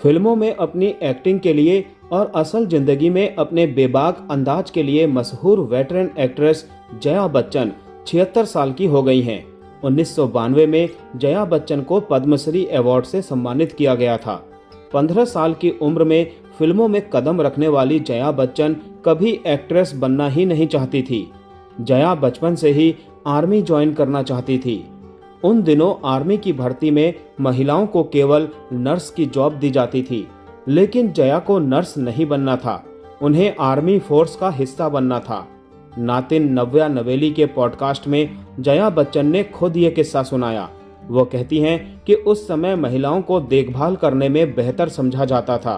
फिल्मों में अपनी एक्टिंग के लिए और असल जिंदगी में अपने बेबाक अंदाज के लिए मशहूर वेटरन एक्ट्रेस जया बच्चन 76 साल की हो गई हैं। 1992 में जया बच्चन को पद्मश्री अवार्ड से सम्मानित किया गया था। 15 साल की उम्र में फिल्मों में कदम रखने वाली जया बच्चन कभी एक्ट्रेस बनना ही नहीं चाहती थी। जया बचपन से ही आर्मी ज्वाइन करना चाहती थी। उन दिनों आर्मी की भर्ती में महिलाओं को केवल नर्स की जॉब दी जाती थी, लेकिन जया को नर्स नहीं बनना था, उन्हें आर्मी फोर्स का हिस्सा बनना था। नातिन नव्या नवेली के पॉडकास्ट में जया बच्चन ने खुद ये किस्सा सुनाया। वो कहती हैं कि उस समय महिलाओं को देखभाल करने में बेहतर समझा जाता था।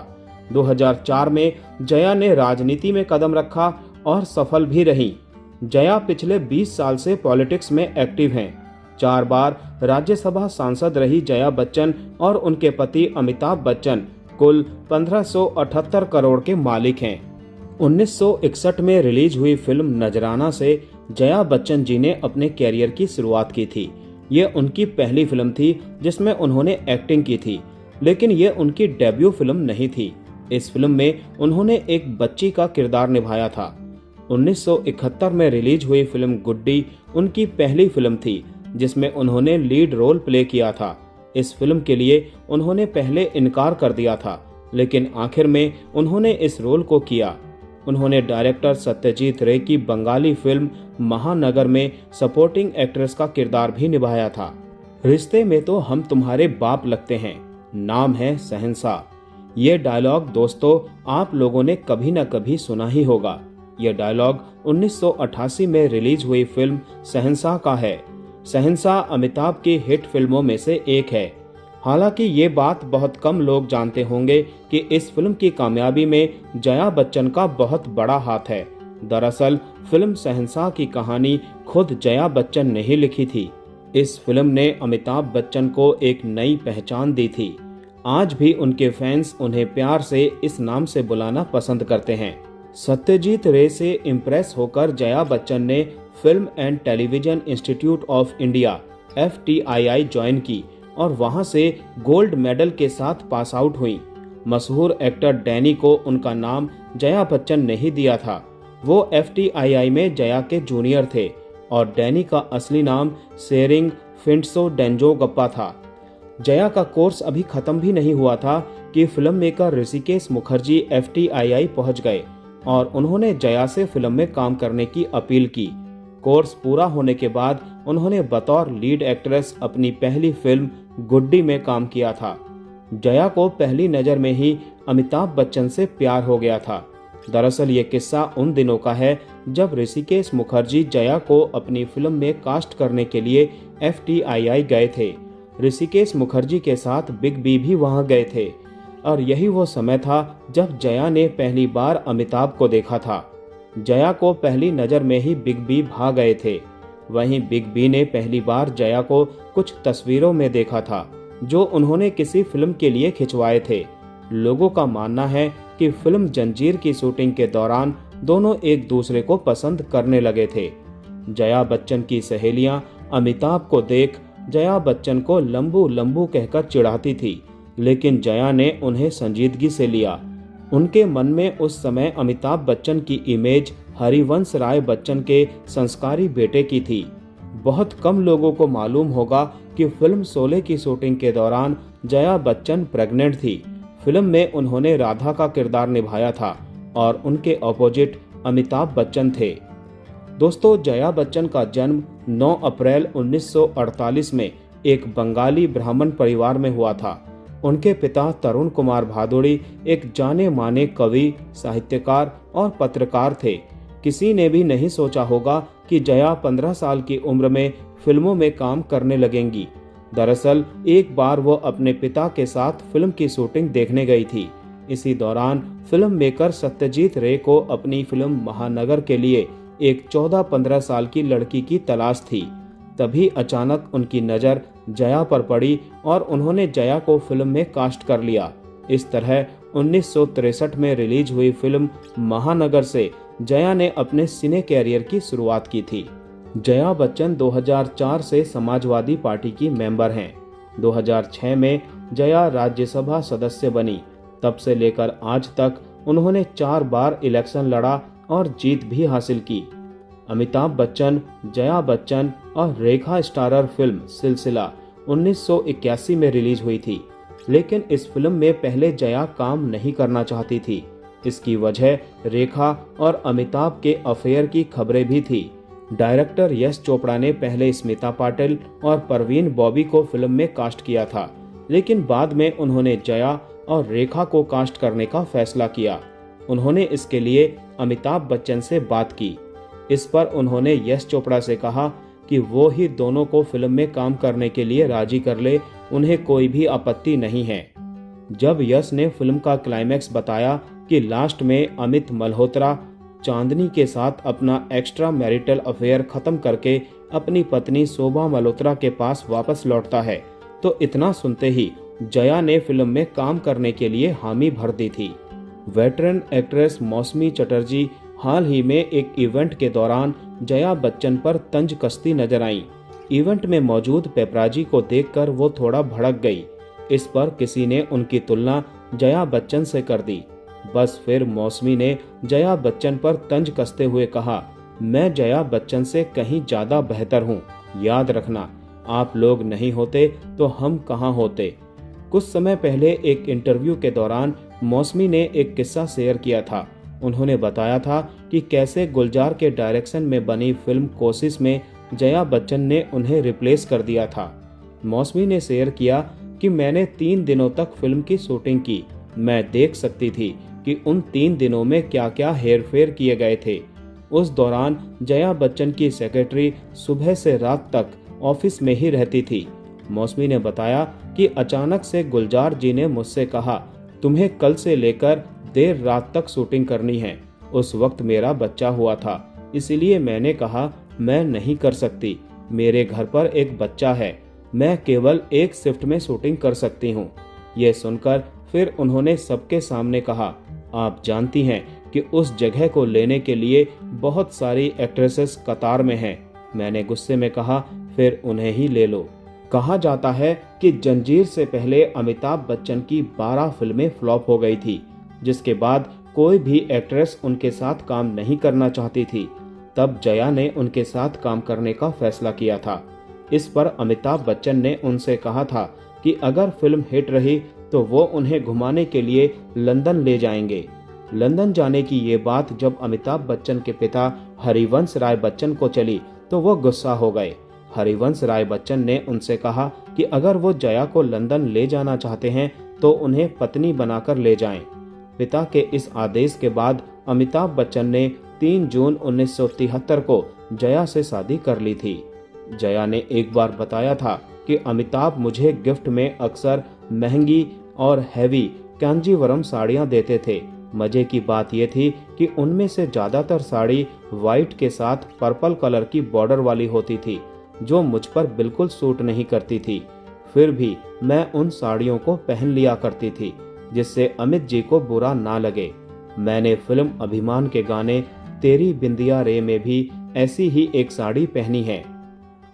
2004 में जया ने राजनीति में कदम रखा और सफल भी रही। जया पिछले 20 साल से पॉलिटिक्स में एक्टिव हैं। 4 बार राज्यसभा सांसद रही जया बच्चन और उनके पति अमिताभ बच्चन कुल 1578 करोड़ के मालिक हैं। 1961 में रिलीज हुई फिल्म नजराना से जया बच्चन जी ने अपने कैरियर की शुरुआत की थी। ये उनकी पहली फिल्म थी जिसमें उन्होंने एक्टिंग की थी, लेकिन ये उनकी डेब्यू फिल्म नहीं थी। इस फिल्म में उन्होंने एक बच्ची का किरदार निभाया था। 1971 में रिलीज हुई फिल्म गुड्डी उनकी पहली फिल्म थी जिसमें उन्होंने लीड रोल प्ले किया था। इस फिल्म के लिए उन्होंने पहले इनकार कर दिया था, लेकिन आखिर में उन्होंने इस रोल को किया। उन्होंने डायरेक्टर सत्यजीत रे की बंगाली फिल्म महानगर में सपोर्टिंग एक्ट्रेस का किरदार भी निभाया था। रिश्ते में तो हम तुम्हारे बाप लगते हैं, नाम है शहंशाह। ये डायलॉग दोस्तों आप लोगों ने कभी न कभी सुना ही होगा। यह डायलॉग 1988 में रिलीज हुई फिल्म शहंशाह का है। शहंशाह अमिताभ की हिट फिल्मों में से एक है। हालांकि ये बात बहुत कम लोग जानते होंगे कि इस फिल्म की कामयाबी में जया बच्चन का बहुत बड़ा हाथ है। दरअसल फिल्म शहंशाह की कहानी खुद जया बच्चन ने ही लिखी थी। इस फिल्म ने अमिताभ बच्चन को एक नई पहचान दी थी। आज भी उनके फैंस उन्हें प्यार से इस नाम से बुलाना पसंद करते हैं। सत्यजीत रे से इम्प्रेस होकर जया बच्चन ने film and television institute of India FTII join की और वहां से गोल्ड मेडल के साथ पास आउट हुई। मशहूर एक्टर डैनी को उनका नाम जया बच्चन ने ही दिया था। वो FTII में जया के जूनियर थे और डैनी का असली नाम सेरिंग फिंटसो डेंजोगप्पा था। जया का कोर्स अभी खत्म भी नहीं हुआ था कि film maker Rishikesh Mukherjee FTII पहुंच गए और उन्होंने जया से फिल्म में काम करने की अपील की। कोर्स पूरा होने के बाद उन्होंने बतौर लीड एक्ट्रेस अपनी पहली फिल्म गुड्डी में काम किया था। जया को पहली नजर में ही अमिताभ बच्चन से प्यार हो गया था। दरअसल ये किस्सा उन दिनों का है जब ऋषिकेश मुखर्जी जया को अपनी फिल्म में कास्ट करने के लिए FTII गए थे। ऋषिकेश मुखर्जी के साथ बिग बी भी वहां गए थे और यही वो समय था जब जया ने पहली बार अमिताभ को देखा था। जया को पहली नजर में ही बिग बी भा गए थे। वहीं बिग बी ने पहली बार जया को कुछ तस्वीरों में देखा था जो उन्होंने किसी फिल्म के लिए खिंचवाए थे। लोगों का मानना है कि फिल्म जंजीर की शूटिंग के दौरान दोनों एक दूसरे को पसंद करने लगे थे। जया बच्चन की सहेलियां अमिताभ को देख जया बच्चन को लंबू लंबू कहकर चिढ़ाती थी, लेकिन जया ने उन्हें संजीदगी से लिया। उनके मन में उस समय अमिताभ बच्चन की इमेज हरिवंश राय बच्चन के संस्कारी बेटे की थी। बहुत कम लोगों को मालूम होगा कि फिल्म शोले की शूटिंग के दौरान जया बच्चन प्रेग्नेंट थी। फिल्म में उन्होंने राधा का किरदार निभाया था और उनके ऑपोजिट अमिताभ बच्चन थे। दोस्तों, जया बच्चन का जन्म 9 अप्रैल 1948 में एक बंगाली ब्राह्मण परिवार में हुआ था। उनके पिता तरुण कुमार भादुड़ी एक जाने माने कवि, साहित्यकार और पत्रकार थे। किसी ने भी नहीं सोचा होगा कि जया 15 साल की उम्र में फिल्मों में काम करने लगेंगी। दरअसल एक बार वो अपने पिता के साथ फिल्म की शूटिंग देखने गई थी। इसी दौरान फिल्म मेकर सत्यजीत रे को अपनी फिल्म महानगर के लिए एक 14-15 साल की लड़की की तलाश थी। तभी अचानक उनकी नज़र जया पर पड़ी और उन्होंने जया को फिल्म में कास्ट कर लिया। इस तरह 1963 में रिलीज हुई फिल्म महानगर से जया ने अपने सिने कैरियर की शुरुआत की थी। जया बच्चन 2004 से समाजवादी पार्टी की मेंबर हैं। 2006 में जया राज्यसभा सदस्य बनी तब से लेकर आज तक उन्होंने 4 बार इलेक्शन लड़ा और जीत भी हासिल की। अमिताभ बच्चन, जया बच्चन और रेखा स्टारर फिल्म सिलसिला 1981 में रिलीज हुई थी, लेकिन इस फिल्म में पहले जया काम नहीं करना चाहती थी। इसकी वजह रेखा और अमिताभ के अफेयर की खबरें भी थी। डायरेक्टर यश चोपड़ा ने पहले स्मिता पाटिल और परवीन बॉबी को फिल्म में कास्ट किया था, लेकिन बाद में उन्होंने जया और रेखा को कास्ट करने का फैसला किया। उन्होंने इसके लिए अमिताभ बच्चन से बात की। इस पर उन्होंने यश चोपड़ा से कहा कि वो ही दोनों को फिल्म में काम करने के लिए राजी कर ले, उन्हें कोई भी आपत्ति नहीं है। जब यश ने फिल्म का क्लाइमैक्स बताया कि लास्ट में अमित मल्होत्रा चांदनी के साथ अपना एक्स्ट्रा मैरिटल अफेयर खत्म करके अपनी पत्नी शोभा मल्होत्रा के पास वापस लौटता है, तो इतना सुनते ही जया ने फिल्म में काम करने के लिए हामी भर दी थी। वेटरन एक्ट्रेस मौसमी चटर्जी हाल ही में एक इवेंट के दौरान जया बच्चन पर तंज कसती नजर आईं। इवेंट में मौजूद पेपराजी को देखकर वो थोड़ा भड़क गई। इस पर किसी ने उनकी तुलना जया बच्चन से कर दी। बस फिर मौसमी ने जया बच्चन पर तंज कसते हुए कहा, मैं जया बच्चन से कहीं ज्यादा बेहतर हूँ, याद रखना, आप लोग नहीं होते तो हम कहाँ होते। कुछ समय पहले एक इंटरव्यू के दौरान मौसमी ने एक किस्सा शेयर किया था। उन्होंने बताया था कि कैसे गुलजार के डायरेक्शन में बनी फिल्म कोशिश में जया बच्चन ने उन्हें रिप्लेस कर दिया था। मौसमी ने शेयर किया कि मैंने 3 दिनों तक फिल्म की शूटिंग की। मैं देख सकती थी कि उन 3 दिनों में क्या क्या हेरफेर किए गए थे। उस दौरान जया बच्चन की सेक्रेटरी सुबह से रात तक ऑफिस में ही रहती थी। मौसमी ने बताया कि अचानक से गुलजार जी ने मुझसे कहा, तुम्हें कल से लेकर देर रात तक शूटिंग करनी है। उस वक्त मेरा बच्चा हुआ था, इसीलिए मैंने कहा मैं नहीं कर सकती, मेरे घर पर एक बच्चा है, मैं केवल एक शिफ्ट में शूटिंग कर सकती हूँ। ये सुनकर फिर उन्होंने सबके सामने कहा, आप जानती हैं कि उस जगह को लेने के लिए बहुत सारी एक्ट्रेसेस कतार में हैं। मैंने गुस्से में कहा, फिर उन्हें ही ले लो। कहा जाता है कि जंजीर से पहले अमिताभ बच्चन की 12 फिल्में फ्लॉप हो गई थी, जिसके बाद कोई भी एक्ट्रेस उनके साथ काम नहीं करना चाहती थी। तब जया ने उनके साथ काम करने का फैसला किया था। इस पर अमिताभ बच्चन ने उनसे कहा था कि अगर फिल्म हिट रही तो वो उन्हें घुमाने के लिए लंदन ले जाएंगे। लंदन जाने की ये बात जब अमिताभ बच्चन के पिता हरिवंश राय बच्चन को चली तो वो गुस्सा हो गए। हरिवंश राय बच्चन ने उनसे कहा कि अगर वो जया को लंदन ले जाना चाहते हैं तो उन्हें पत्नी बनाकर ले जाएं। पिता के इस आदेश के बाद अमिताभ बच्चन ने 3 जून 1973 को जया से शादी कर ली थी। जया ने एक बार बताया था कि अमिताभ मुझे गिफ्ट में अक्सर महंगी और हैवी कांजीवरम साड़ियां देते थे। मजे की बात यह थी कि उनमें से ज्यादातर साड़ी व्हाइट के साथ पर्पल कलर की बॉर्डर वाली होती थी, जो मुझ पर बिल्कुल सूट नहीं करती थी। फिर भी मैं उन साड़ियों को पहन लिया करती थी, जिससे अमित जी को बुरा ना लगे। मैंने फिल्म अभिमान के गाने तेरी बिंदिया रे में भी ऐसी ही एक साड़ी पहनी है।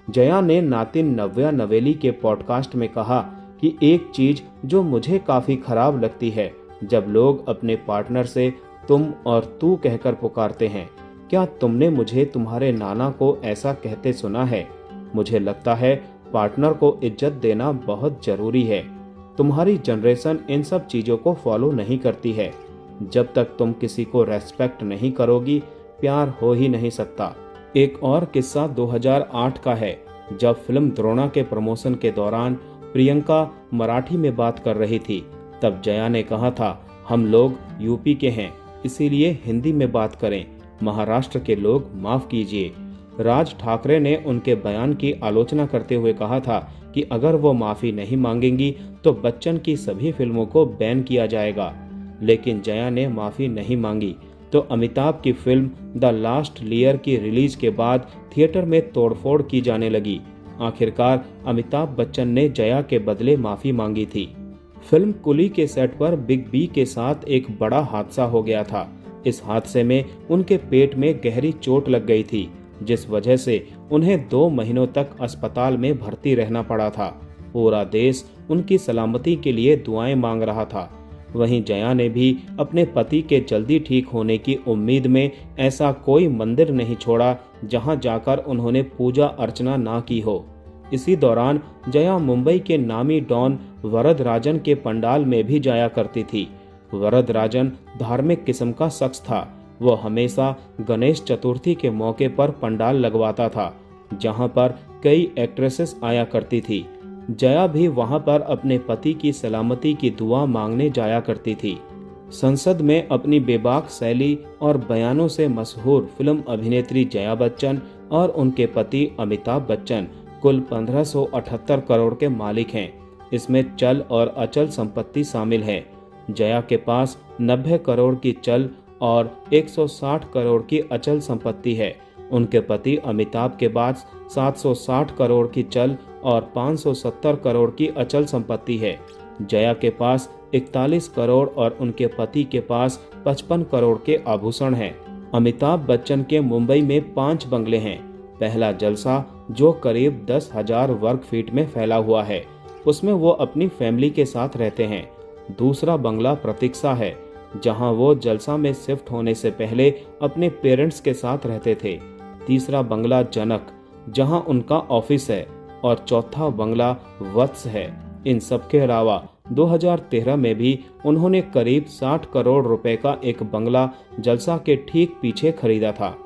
जया ने नातिन नव्या नवेली के पॉडकास्ट में कहा कि एक चीज जो मुझे काफी खराब लगती है, जब लोग अपने पार्टनर से तुम और तू कहकर पुकारते हैं। क्या तुमने मुझे तुम्हारे नाना को ऐसा कहते सुना है? मुझे लगता है पार्टनर को इज्जत देना बहुत जरूरी है। तुम्हारी जनरेशन इन सब चीजों को फॉलो नहीं करती है। जब तक तुम किसी को रेस्पेक्ट नहीं करोगी, प्यार हो ही नहीं सकता। एक और किस्सा 2008 का है, जब फिल्म द्रोणा के प्रमोशन के दौरान प्रियंका मराठी में बात कर रही थी। तब जया ने कहा था, हम लोग यूपी के हैं, इसीलिए हिंदी में बात करें, महाराष्ट्र के लोग माफ कीजिए। राज ठाकरे ने उनके बयान की आलोचना करते हुए कहा था कि अगर वो माफी नहीं मांगेंगी तो बच्चन की सभी फिल्मों को बैन किया जाएगा। लेकिन जया ने माफी नहीं मांगी तो अमिताभ की फिल्म द लास्ट लेयर की रिलीज के बाद थिएटर में तोड़फोड़ की जाने लगी। आखिरकार अमिताभ बच्चन ने जया के बदले माफी मांगी थी। फिल्म कुली के सेट पर बिग बी के साथ एक बड़ा हादसा हो गया था। इस हादसे में उनके पेट में गहरी चोट लग गई थी, जिस वजह से उन्हें 2 महीनों तक अस्पताल में भर्ती रहना पड़ा था। पूरा देश उनकी सलामती के लिए दुआएं मांग रहा था। वहीं जया ने भी अपने पति के जल्दी ठीक होने की उम्मीद में ऐसा कोई मंदिर नहीं छोड़ा जहां जाकर उन्होंने पूजा अर्चना ना की हो। इसी दौरान जया मुंबई के नामी डॉन वरदराजन के पंडाल में भी जाया करती थी। वरदराजन धार्मिक किस्म का शख्स था। वो हमेशा गणेश चतुर्थी के मौके पर पंडाल लगवाता था, जहां पर कई एक्ट्रेसेस आया करती थी। जया भी वहां पर अपने पति की सलामती की दुआ मांगने जाया करती थी। संसद में अपनी बेबाक शैली और बयानों से मशहूर फिल्म अभिनेत्री जया बच्चन और उनके पति अमिताभ बच्चन कुल 1578 करोड़ के मालिक हैं। इसमें चल और अचल संपत्ति शामिल है। जया के पास 90 करोड़ की चल और 160 करोड़ की अचल संपत्ति है। उनके पति अमिताभ के पास 760 करोड़ की चल और 570 करोड़ की अचल संपत्ति है। जया के पास 41 करोड़ और उनके पति के पास 55 करोड़ के आभूषण हैं। अमिताभ बच्चन के मुंबई में 5 बंगले हैं। पहला जलसा जो करीब 10,000 वर्ग फीट में फैला हुआ है, उसमें वो अपनी फैमिली के साथ रहते हैं। दूसरा बंगला प्रतीक्षा है, जहां वो जलसा में शिफ्ट होने से पहले अपने पेरेंट्स के साथ रहते थे। तीसरा बंगला जनक, जहां उनका ऑफिस है, और चौथा बंगला वत्स है। इन सब के अलावा 2013 में भी उन्होंने करीब 60 करोड़ रुपए का एक बंगला जलसा के ठीक पीछे खरीदा था।